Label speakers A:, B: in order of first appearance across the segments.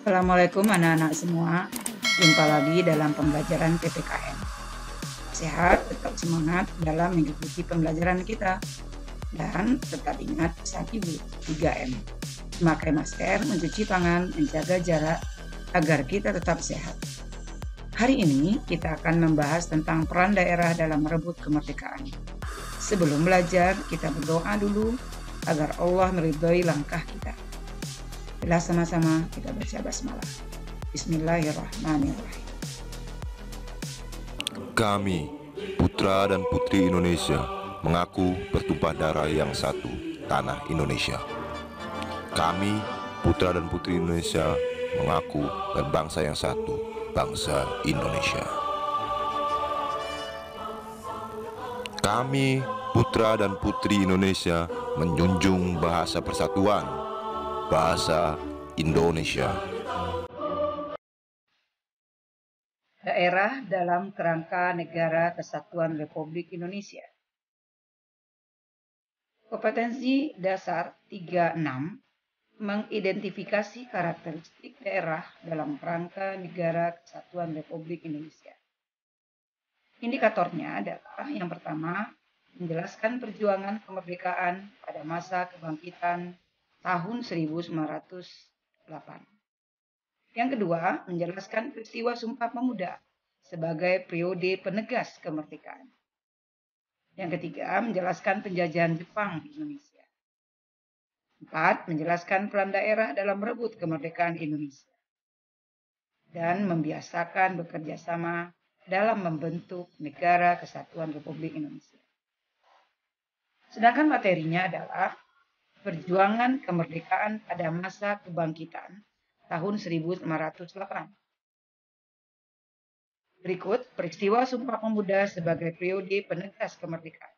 A: Assalamualaikum anak-anak semua. Jumpa lagi dalam pembelajaran PPKN. Sehat, tetap semangat dalam mengikuti pembelajaran kita. Dan tetap ingat pesan ibu 3M. Memakai masker, mencuci tangan, menjaga jarak agar kita tetap sehat. Hari ini kita akan membahas tentang peran daerah dalam merebut kemerdekaan. Sebelum belajar, kita berdoa dulu agar Allah meridhoi langkah kita. Bila sama-sama kita baca basmalah. Bismillahirrahmanirrahim.
B: Kami, putra dan putri Indonesia, mengaku bertumpah darah yang satu, tanah Indonesia. Kami, putra dan putri Indonesia, mengaku berbangsa yang satu, bangsa Indonesia. Kami, putra dan putri Indonesia, menjunjung bahasa persatuan, bahasa Indonesia.
A: Daerah dalam kerangka Negara Kesatuan Republik Indonesia. Kompetensi dasar 36 mengidentifikasi karakteristik daerah dalam kerangka Negara Kesatuan Republik Indonesia. Indikatornya adalah yang pertama, menjelaskan perjuangan kemerdekaan pada masa kebangkitan tahun 1908. Yang kedua, menjelaskan peristiwa Sumpah Pemuda sebagai periode penegas kemerdekaan. Yang ketiga, menjelaskan penjajahan Jepang di Indonesia. 4. Menjelaskan peran daerah dalam merebut kemerdekaan Indonesia. Dan membiasakan bekerja sama dalam membentuk Negara Kesatuan Republik Indonesia. Sedangkan materinya adalah perjuangan kemerdekaan pada masa kebangkitan tahun 1908. Berikut peristiwa Sumpah Pemuda sebagai periode penegas kemerdekaan.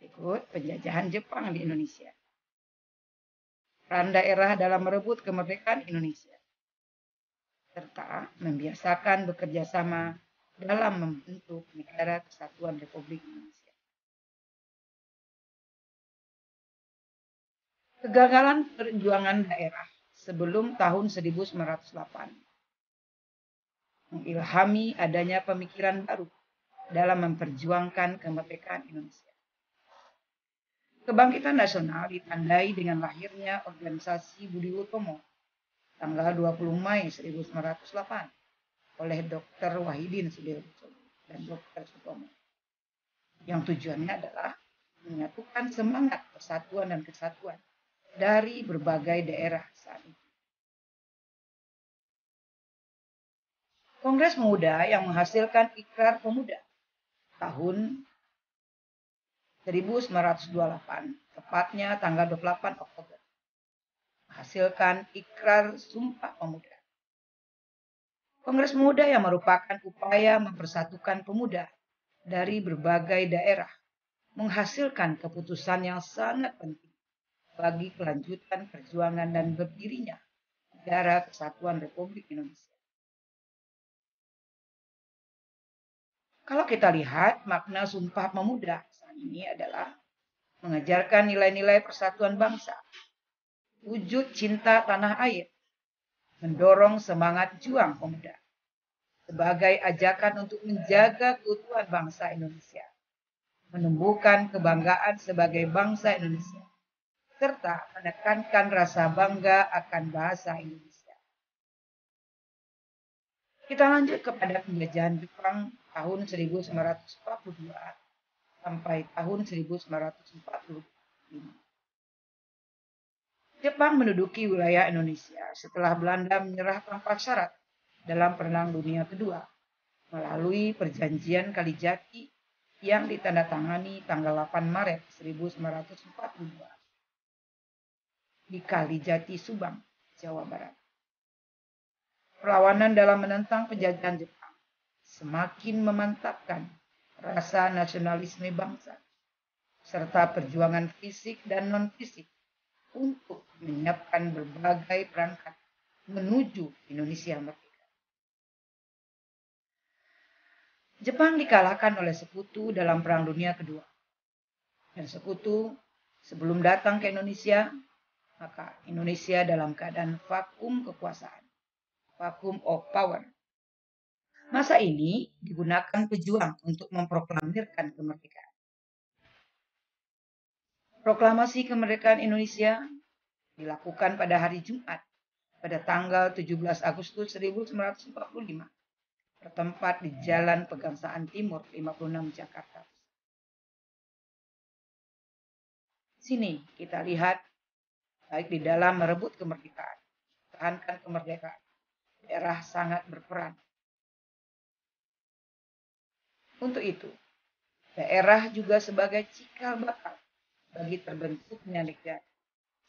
A: Berikut penjajahan Jepang di Indonesia. Peran daerah dalam merebut kemerdekaan Indonesia. Serta membiasakan bekerja sama dalam membentuk Negara Kesatuan Republik Indonesia. Kegagalan perjuangan daerah sebelum tahun 1908 mengilhami adanya pemikiran baru dalam memperjuangkan kemerdekaan Indonesia. Kebangkitan nasional ditandai dengan lahirnya organisasi Budi Utomo tanggal 20 Mei 1908 oleh Dr. Wahidin Sudiroso dan Dr. Sutomo. Yang tujuannya adalah menyatukan semangat persatuan dan kesatuan dari berbagai daerah saat itu. Kongres Pemuda yang menghasilkan Ikrar Pemuda tahun 1928, tepatnya tanggal 28 Oktober, menghasilkan Ikrar Sumpah Pemuda. Kongres Pemuda yang merupakan upaya mempersatukan pemuda dari berbagai daerah, menghasilkan keputusan yang sangat penting bagi kelanjutan perjuangan dan berdirinya Negara Kesatuan Republik Indonesia. Kalau kita lihat makna Sumpah Pemuda saat ini adalah mengajarkan nilai-nilai persatuan bangsa, wujud cinta tanah air, mendorong semangat juang pemuda sebagai ajakan untuk menjaga keutuhan bangsa Indonesia, menumbuhkan kebanggaan sebagai bangsa Indonesia, serta menekankan rasa bangga akan bahasa Indonesia. Kita lanjut kepada penjajahan Jepang tahun 1942 sampai tahun 1945. Jepang menduduki wilayah Indonesia setelah Belanda menyerah tanpa syarat dalam Perang Dunia Kedua melalui Perjanjian Kalijati yang ditandatangani tanggal 8 Maret 1942. Di Kalijati, Subang, Jawa Barat. Perlawanan dalam menentang penjajahan Jepang semakin memantapkan rasa nasionalisme bangsa, serta perjuangan fisik dan non-fisik untuk menyiapkan berbagai perangkat menuju Indonesia merdeka. Jepang dikalahkan oleh Sekutu dalam Perang Dunia Kedua. Dan Sekutu sebelum datang ke Indonesia, maka Indonesia dalam keadaan vakum kekuasaan, vakum of power. Masa ini digunakan pejuang untuk memproklamirkan kemerdekaan. Proklamasi kemerdekaan Indonesia dilakukan pada hari Jumat pada tanggal 17 Agustus 1945 bertempat di Jalan Pegangsaan Timur 56 Jakarta. Sini kita lihat baik di dalam merebut kemerdekaan, tahankan kemerdekaan, daerah sangat berperan. Untuk itu, daerah juga sebagai cikal bakal bagi terbentuknya negara,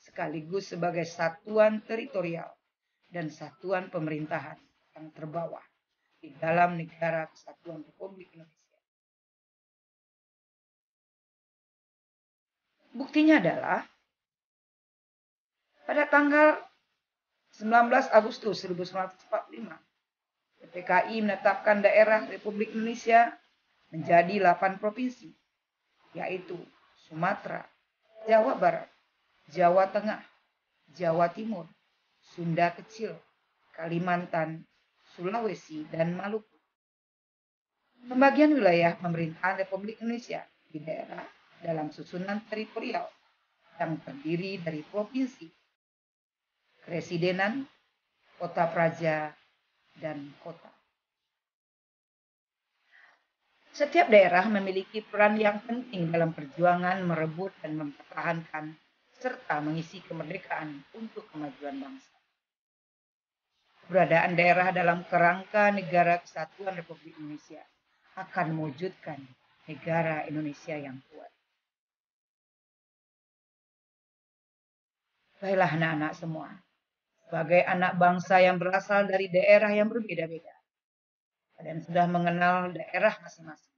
A: sekaligus sebagai satuan teritorial dan satuan pemerintahan yang terbawah di dalam Negara Kesatuan Republik Indonesia. Buktinya adalah pada tanggal 19 Agustus 1945, PPKI menetapkan daerah Republik Indonesia menjadi 8 provinsi, yaitu Sumatera, Jawa Barat, Jawa Tengah, Jawa Timur, Sunda Kecil, Kalimantan, Sulawesi, dan Maluku. Pembagian wilayah pemerintahan Republik Indonesia di daerah dalam susunan teritorial yang terdiri dari provinsi, Kresidenan, kota praja, dan kota. Setiap daerah memiliki peran yang penting dalam perjuangan merebut dan mempertahankan serta mengisi kemerdekaan untuk kemajuan bangsa. Keberadaan daerah dalam kerangka Negara Kesatuan Republik Indonesia akan mewujudkan negara Indonesia yang kuat. Baiklah anak-anak semua, sebagai anak bangsa yang berasal dari daerah yang berbeda-beda, kalian sudah mengenal daerah masing-masing.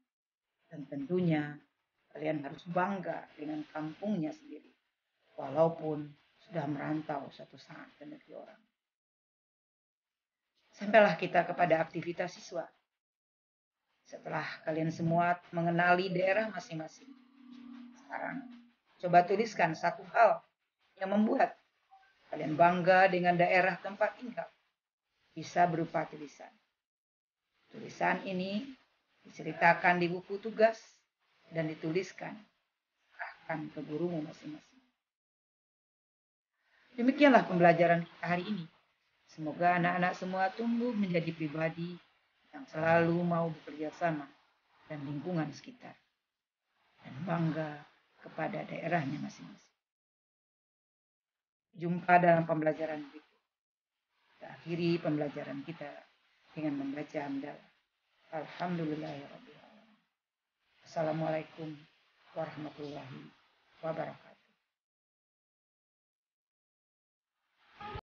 A: Dan tentunya kalian harus bangga dengan kampungnya sendiri, walaupun sudah merantau suatu saat ke negeri orang. Sampailah kita kepada aktivitas siswa. Setelah kalian semua mengenali daerah masing-masing, sekarang coba tuliskan satu hal yang membuat kalian bangga dengan daerah tempat tinggal. Bisa berupa tulisan. Tulisan ini diceritakan di buku tugas dan dituliskan akan ke gurumu masing-masing. Demikianlah pembelajaran kita hari ini. Semoga anak-anak semua tumbuh menjadi pribadi yang selalu mau bekerja sama dan lingkungan sekitar, dan bangga kepada daerahnya masing-masing. Jumpa dalam pembelajaran berikut. Kita akhiri pembelajaran kita dengan membaca hamdalah. Alhamdulillahirrahmanirrahim. Assalamualaikum warahmatullahi wabarakatuh.